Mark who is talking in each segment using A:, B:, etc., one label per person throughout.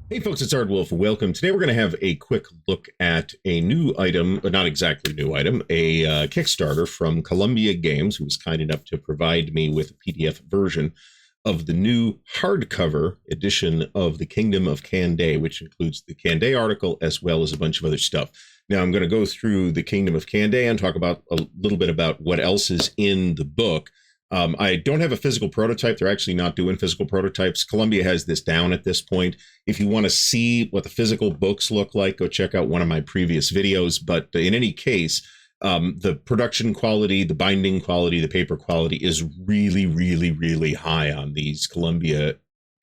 A: Hey folks, it's Ardwulf. Welcome. Today we're going to have a quick look at a new item, but not exactly new item, a Kickstarter from Columbia Games, who was kind enough to provide me with a PDF version of the new hardcover edition of the Kingdom of Kanday, which includes the Kanday article as well as a bunch of other stuff. Now I'm going to go through the Kingdom of Kanday and talk about a little bit about what else is in the book. I don't have a physical prototype. They're actually not doing physical prototypes. Columbia has this down at this point. If you want to see what the physical books look like, go check out one of my previous videos. But in any case, the production quality, the binding quality, the paper quality is really, really, really high on these Columbia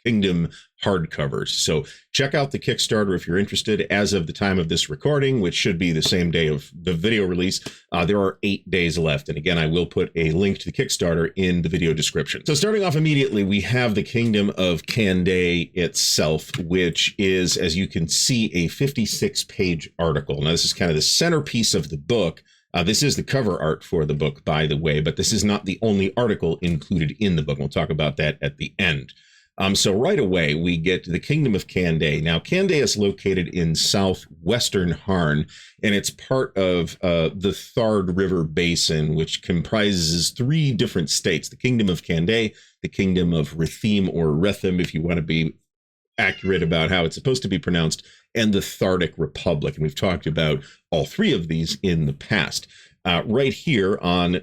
A: Kingdom hardcovers. So check out the Kickstarter if you're interested. As of the time of this recording, which should be the same day of the video release, there are 8 days left. And again, I will put a link to the Kickstarter in the video description. So starting off immediately, we have the Kingdom of Kanday itself, which is, as you can see, a 56-page article. Now, this is kind of the centerpiece of the book. This is the cover art for the book, by the way, but this is not the only article included in the book. We'll talk about that at the end. So right away, we get to the Kingdom of Kanday. Now, Kanday is located in southwestern Harn, and it's part of the Thard River Basin, which comprises 3 different states: the Kingdom of Kanday, the Kingdom of Rethim, or Rethim, if you want to be accurate about how it's supposed to be pronounced, and the Thardic Republic. And we've talked about all 3 of these in the past. Right here on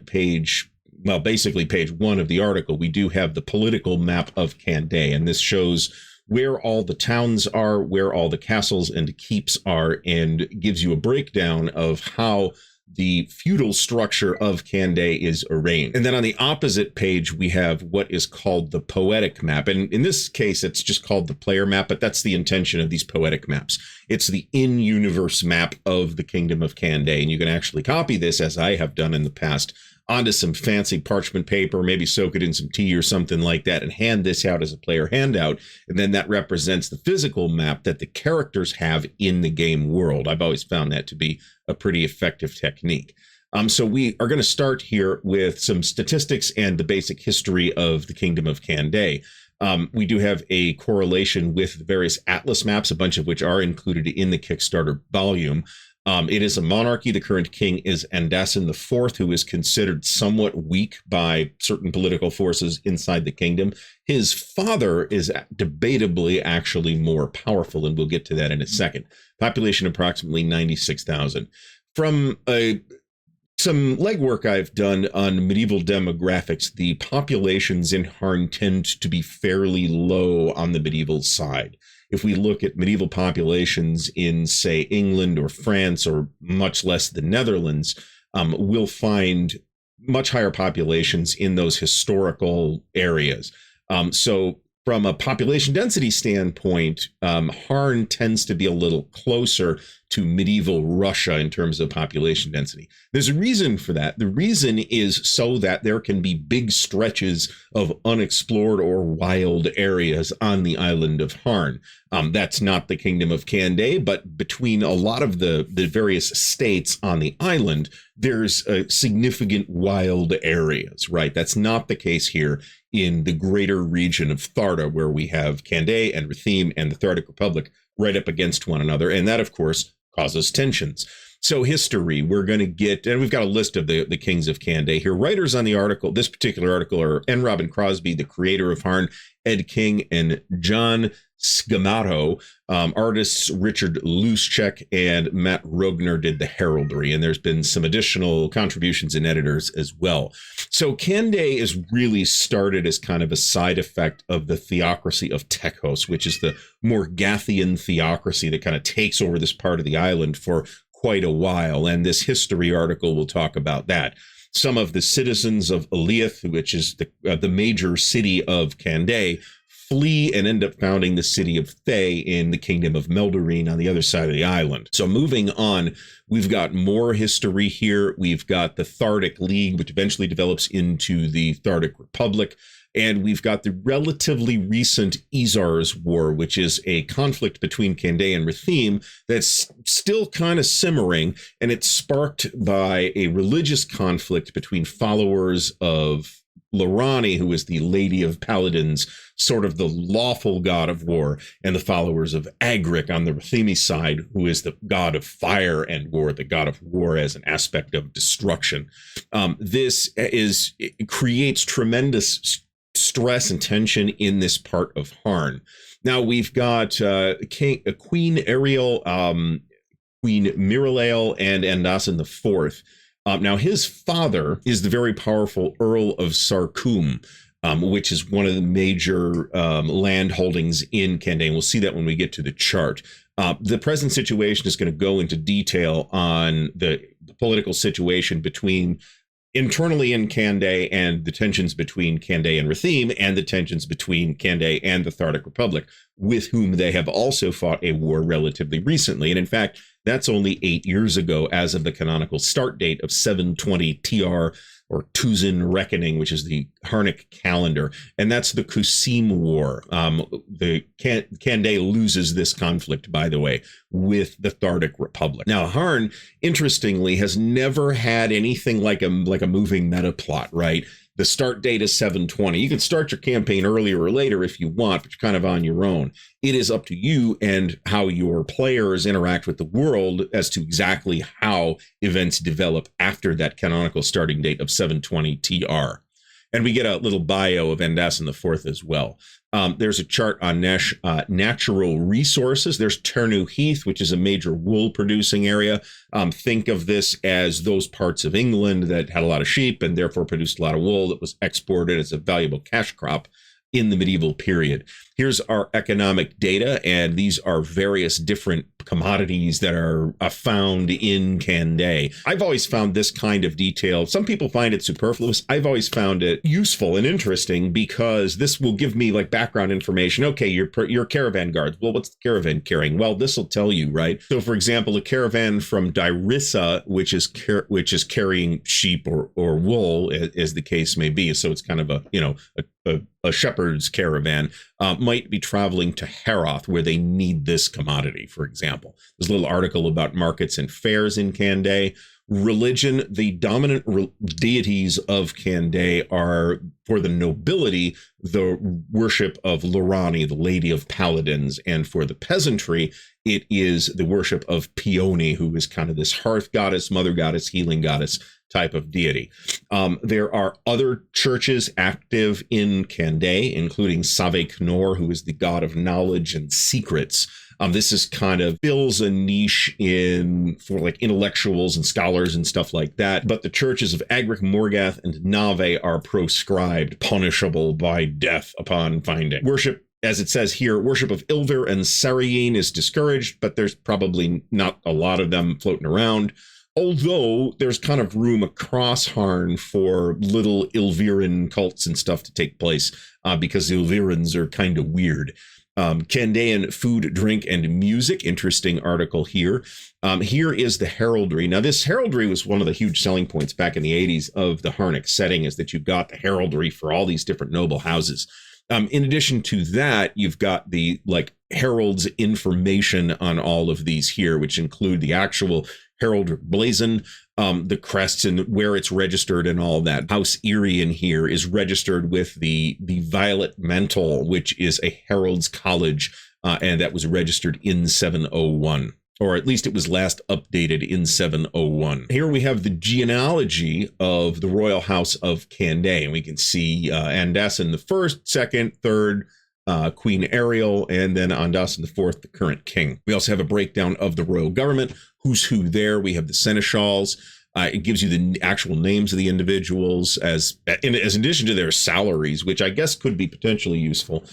A: basically page 1 of the article, we do have the political map of Kanday, and this shows where all the towns are, where all the castles and keeps are, and gives you a breakdown of how the feudal structure of Kanday is arranged. And then on the opposite page, we have what is called the poetic map. And in this case, it's just called the player map, but that's the intention of these poetic maps. It's the in-universe map of the Kingdom of Kanday. And you can actually copy this, as I have done in the past, onto some fancy parchment paper, maybe soak it in some tea or something like that, and hand this out as a player handout. And then that represents the physical map that the characters have in the game world. I've always found that to be a pretty effective technique. So we are going to start here with some statistics and the basic history of the Kingdom of Kanday. We do have a correlation with the various atlas maps, a bunch of which are included in the Kickstarter volume. It is a monarchy. The current king is Andasin IV, who is considered somewhat weak by certain political forces inside the kingdom. His father is debatably actually more powerful, and we'll get to that in a second. Population approximately 96,000. From some legwork I've done on medieval demographics, the populations in Harn tend to be fairly low on the medieval side. If we look at medieval populations in, say, England or France, or much less the Netherlands, we'll find much higher populations in those historical areas. So from a population density standpoint, Harn tends to be a little closer to medieval Russia in terms of population density. There's a reason for that. The reason is so that there can be big stretches of unexplored or wild areas on the island of Harn. That's not the Kingdom of Kanday, but between a lot of the various states on the island, there's significant wild areas, right? That's not the case here in the greater region of Tharda, where we have Kanday and Rethim and the Thardic Republic right up against one another. And that, of course, causes tensions. So history, we're going to get, and we've got a list of the kings of Kanday here. Writers on the article, this particular article, are N. Robin Crosby, the creator of Harn, Ed King, and John Scamato. Artists Richard Luschek and Matt Rogner did the heraldry, and there's been some additional contributions and editors as well. So Kanday is really started as kind of a side effect of the theocracy of Tekos, which is the Morgathian theocracy that kind of takes over this part of the island for quite a while, and this history article will talk about that. Some of the citizens of Eliath, which is the major city of Kanday, flee and end up founding the city of Thay in the kingdom of Meldarine on the other side of the island. So moving on, we've got more history here. We've got the Thardic League, which eventually develops into the Thardic Republic. And we've got the relatively recent Izar's War, which is a conflict between Kanday and Rethim that's still kind of simmering, and it's sparked by a religious conflict between followers of Lorani, who is the Lady of Paladins, sort of the lawful god of war, and the followers of Agric on the Rethemi side, who is the god of fire and war, the god of war as an aspect of destruction. This creates tremendous stress and tension in this part of Harn. Now we've got Queen Ariel, Queen Miralael, and Andasan IV. Now his father is the very powerful Earl of Sarkum, which is one of the major land holdings in Kanday. And we'll see that when we get to the chart. The present situation is going to go into detail on the political situation internally in Kanday, and the tensions between Kanday and Retheme, and the tensions between Kanday and the Thardic Republic, with whom they have also fought a war relatively recently. And in fact, that's only 8 years ago, as of the canonical start date of 720 TR, or Tuzin Reckoning, which is the Harnic calendar. And that's the Kusim War. The Kanday loses this conflict, by the way, with the Thardic Republic. Now, Harn, interestingly, has never had anything like a moving meta plot, right? The start date is 720. You can start your campaign earlier or later if you want, but you're kind of on your own. It is up to you and how your players interact with the world as to exactly how events develop after that canonical starting date of 720 TR. And we get a little bio of Andasan IV as well. There's a chart on natural resources. There's Ternu Heath, which is a major wool producing area. Think of this as those parts of England that had a lot of sheep and therefore produced a lot of wool that was exported as a valuable cash crop in the medieval period. Here's our economic data, and these are various different commodities that are found in Kanday. I've always found this kind of detail. Some people find it superfluous. I've always found it useful and interesting because this will give me like background information. Okay, your caravan guards. Well, what's the caravan carrying? Well, this will tell you, right? So, for example, a caravan from Dirissa, which is carrying sheep or wool, as the case may be. So it's kind of a shepherd's caravan, might be traveling to Heroth, where they need this commodity, for example. There's a little article about markets and fairs in Kanday. Religion, the dominant deities of Kanday are, for the nobility, the worship of Lorani, the Lady of Paladins, and for the peasantry, it is the worship of Peony, who is kind of this hearth goddess, mother goddess, healing goddess type of deity. There are other churches active in Kanday, including Save Knor, who is the god of knowledge and secrets. This is kind of fills a niche for like intellectuals and scholars and stuff like that. But the churches of Agric, Morgath, and Nave are proscribed, punishable by death upon finding. Worship, as it says here, worship of Ilver and Sarayeen is discouraged, but there's probably not a lot of them floating around. Although there's kind of room across Harn for little Ilviran cults and stuff to take place, because the Ilvirans are kind of weird. Kandayan food, drink, and music. Interesting article here. Here is the heraldry. Now, this heraldry was one of the huge selling points back in the 80s of the Harnic setting, is that you got the heraldry for all these different noble houses. In addition to that, you've got the herald's information on all of these here, which include the actual heraldic blazon, the crests and where it's registered and all that. House Irian here is registered with the Violet Mantle, which is a herald's college, and that was registered in 701. Or at least it was last updated in 701. Here we have the genealogy of the royal house of Kanday, and we can see Andasan I, second, third, Queen Ariel, and then Andasan IV, the current king. We also have a breakdown of the royal government, who's who there. We have the seneschals. It gives you the actual names of the individuals as in addition to their salaries, which I guess could be potentially useful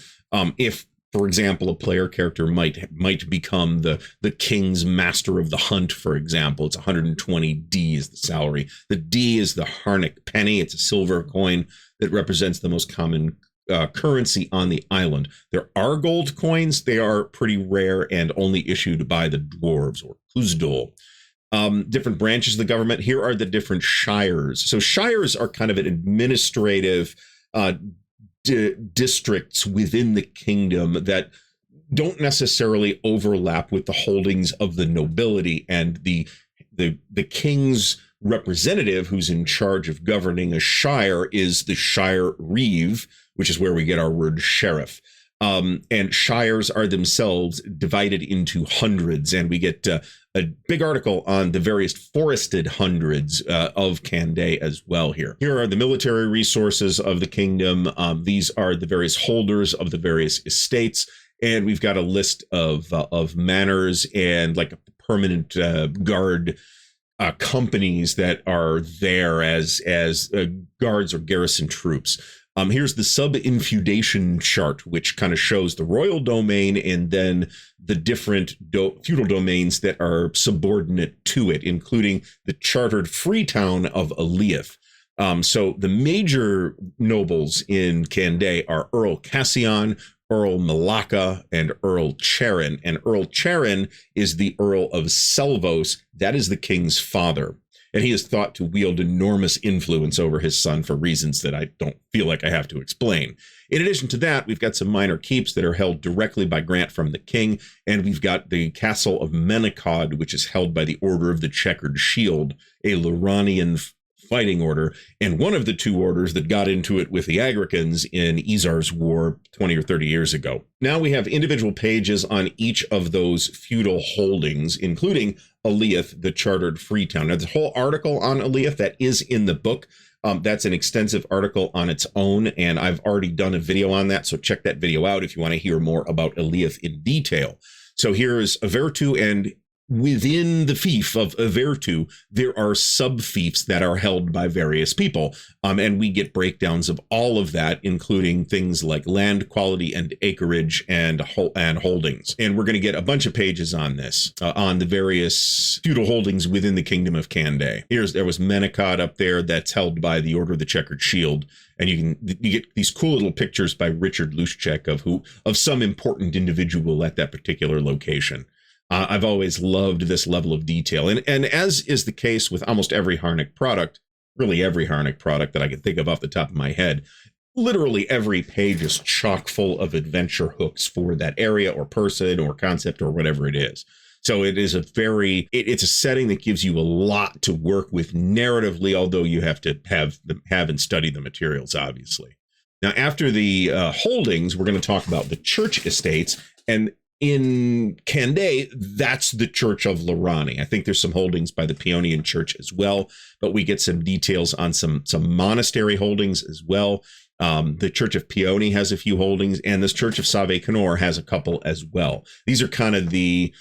A: if, for example, a player character might become the king's master of the hunt, for example. It's 120 D is the salary. The D is the Harnic penny. It's a silver coin that represents the most common currency on the island. There are gold coins. They are pretty rare and only issued by the dwarves, or Kuzdol. Different branches of the government. Here are the different shires. So shires are kind of an administrative districts within the kingdom that don't necessarily overlap with the holdings of the nobility, and the king's representative who's in charge of governing a shire is the Shire Reeve, which is where we get our word sheriff. And shires are themselves divided into hundreds, and we get a big article on the various forested hundreds of Kanday as well here. Here are the military resources of the kingdom. These are the various holders of the various estates, and we've got a list of manors and like a permanent guard companies that are there as guards or garrison troops. Here's the sub-infeudation chart, which kind of shows the royal domain and then the different feudal domains that are subordinate to it, including the chartered free town of Ardwulf. So the major nobles in Kanday are Earl Cassian, Earl Malacca, and Earl Charon. And Earl Charon is the Earl of Selvos. That is the king's father. And he is thought to wield enormous influence over his son for reasons that I don't feel like I have to explain. In addition to that, we've got some minor keeps that are held directly by grant from the king. And we've got the castle of Menacod, which is held by the Order of the Checkered Shield, a Luranian fighting order, and one of the two orders that got into it with the Agricans in Izar's War 20 or 30 years ago. Now we have individual pages on each of those feudal holdings, including Ardwulf, the chartered free town. Now, the whole article on Ardwulf that is in the book, that's an extensive article on its own, and I've already done a video on that, so check that video out if you want to hear more about Ardwulf in detail. So here's Avertu, and within the fief of Avertu, there are sub-fiefs that are held by various people. And we get breakdowns of all of that, including things like land quality and acreage and holdings. And we're going to get a bunch of pages on this, on the various feudal holdings within the Kingdom of Kanday. There was Menacod up there that's held by the Order of the Checkered Shield. And you get these cool little pictures by Richard Luschek of some important individual at that particular location. I've always loved this level of detail. And as is the case with almost every Harnick product, really every Harnick product that I can think of off the top of my head, literally every page is chock full of adventure hooks for that area or person or concept or whatever it is. So it is it's a setting that gives you a lot to work with narratively, although you have to have and study the materials, obviously. Now, after the holdings, we're going to talk about the church estates. And in Kanday, that's the Church of Lurani. I think there's some holdings by the Peonian Church as well, but we get some details on some monastery holdings as well. The Church of Peony has a few holdings, and this Church of Save Canor has a couple as well. These are kind of the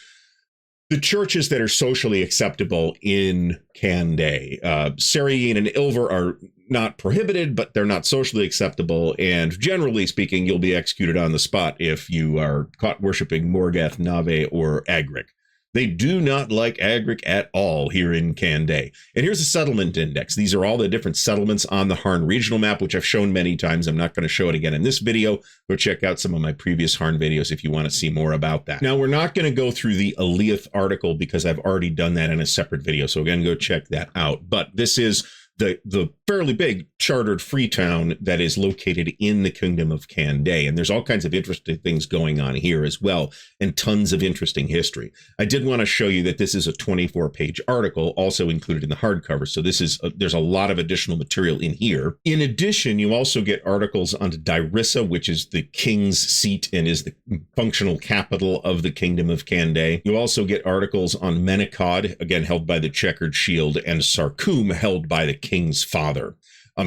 A: churches that are socially acceptable in Kanday. Sarayeen and Ilver are not prohibited, but they're not socially acceptable. And generally speaking, you'll be executed on the spot if you are caught worshiping Morgath, Nave, or Agric. They do not like Agric at all here in Kanday. And here's a settlement index. These are all the different settlements on the Harn regional map, which I've shown many times. I'm not going to show it again in this video. Go check out some of my previous Harn videos if you want to see more about that. Now, we're not going to go through the Ardwulf article because I've already done that in a separate video. So again, go check that out. But this is the fairly big chartered free town that is located in the Kingdom of Kanday. And there's all kinds of interesting things going on here as well, and tons of interesting history. I did want to show you that this is a 24-page article also included in the hardcover. So there's a lot of additional material in here. In addition, you also get articles on Dirissa, which is the king's seat and is the functional capital of the Kingdom of Kanday. You also get articles on Menacod, again, held by the Checkered Shield, and Sarkum, held by the king's father.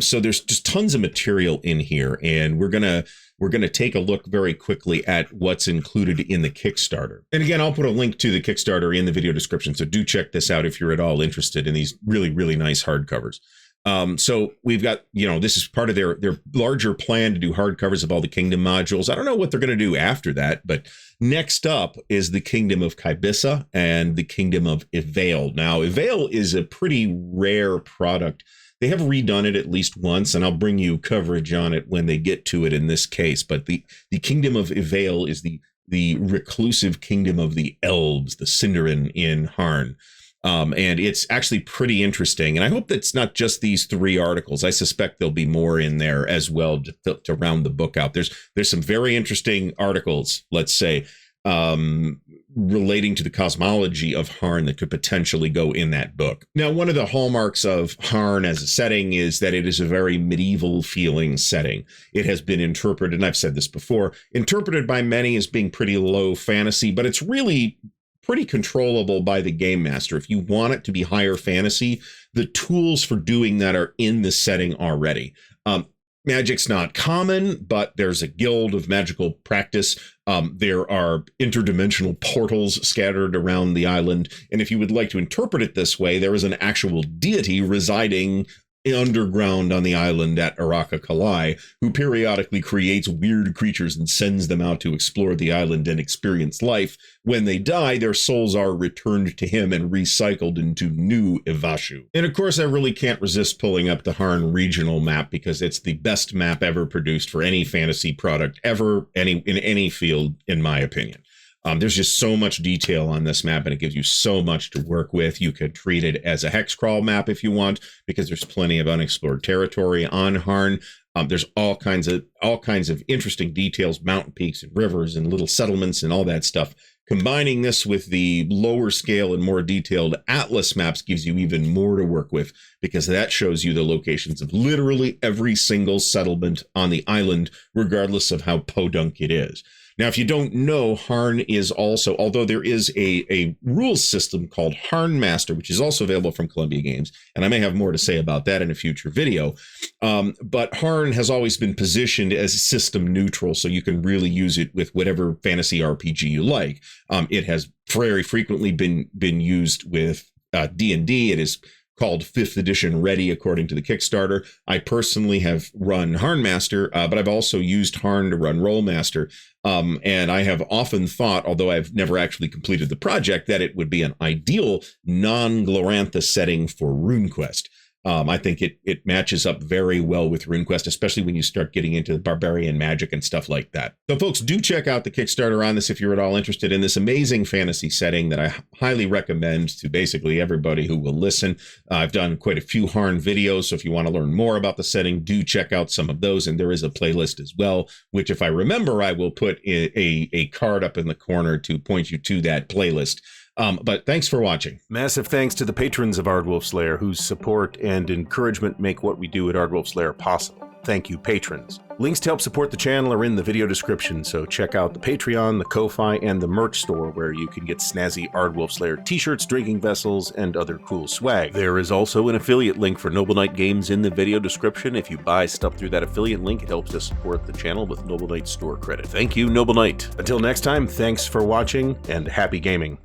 A: So there's just tons of material in here, and we're gonna take a look very quickly at what's included in the Kickstarter. And again, I'll put a link to the Kickstarter in the video description, so do check this out if you're at all interested in these really, really nice hardcovers. So we've got, this is part of their larger plan to do hardcovers of all the kingdom modules. I don't know what they're going to do after that, but next up is the Kingdom of Kybissa and the Kingdom of Ivale. Now, Ivale is a pretty rare product. They have redone it at least once, and I'll bring you coverage on it when they get to it in this case. But the Kingdom of Ivale is the reclusive kingdom of the elves, the Sindarin in Harn. And it's actually pretty interesting. And I hope that's not just these 3 articles. I suspect there'll be more in there as well to round the book out. There's some very interesting articles, let's say. relating to the cosmology of Harn that could potentially go in that book. Now, one of the hallmarks of Harn as a setting is that it is a very medieval feeling setting. It has been interpreted, and I've said this before, interpreted by many as being pretty low fantasy, but it's really pretty controllable by the game master. If you want it to be higher fantasy, the tools for doing that are in the setting already. Magic's not common, but there's a guild of magical practice. There are interdimensional portals scattered around the island. And if you would like to interpret it this way, there is an actual deity residing underground on the island at Araka Kalai, who periodically creates weird creatures and sends them out to explore the island and experience life. When they die, their souls are returned to him and recycled into new Ivashu. And of course, I really can't resist pulling up the Harn regional map because it's the best map ever produced for any fantasy product ever, in any field, in my opinion. There's just so much detail on this map, and it gives you so much to work with. You could treat it as a hex crawl map if you want, because there's plenty of unexplored territory on Harn. There's all kinds of interesting details, mountain peaks and rivers and little settlements and all that stuff. Combining this with the lower scale and more detailed Atlas maps gives you even more to work with, because that shows you the locations of literally every single settlement on the island, regardless of how podunk it is. Now, if you don't know, Harn is also, although there is a rules system called Harn Master, which is also available from Columbia Games, and I may have more to say about that in a future video, but Harn has always been positioned as system neutral, so you can really use it with whatever fantasy RPG you like. It has very frequently been used with D&D. It is called 5th edition ready, according to the Kickstarter. I personally have run Harn Master, but I've also used Harn to run Rollmaster. And I have often thought, although I've never actually completed the project, that it would be an ideal non-Glorantha setting for RuneQuest. I think it matches up very well with RuneQuest, especially when you start getting into the barbarian magic and stuff like that. So folks, do check out the Kickstarter on this if you're at all interested in this amazing fantasy setting that I highly recommend to basically everybody who will listen. I've done quite a few Harn videos, so if you want to learn more about the setting, do check out some of those. And there is a playlist as well, which if I remember, I will put a card up in the corner to point you to that playlist. But thanks for watching.
B: Massive thanks to the patrons of Ardwulf's Lair, whose support and encouragement make what we do at Ardwulf's Lair possible. Thank you, patrons. Links to help support the channel are in the video description, so check out the Patreon, the Ko-Fi, and the merch store, where you can get snazzy Ardwulf's Lair t-shirts, drinking vessels, and other cool swag. There is also an affiliate link for Noble Knight Games in the video description. If you buy stuff through that affiliate link, it helps to support the channel with Noble Knight store credit. Thank you, Noble Knight. Until next time, thanks for watching, and happy gaming.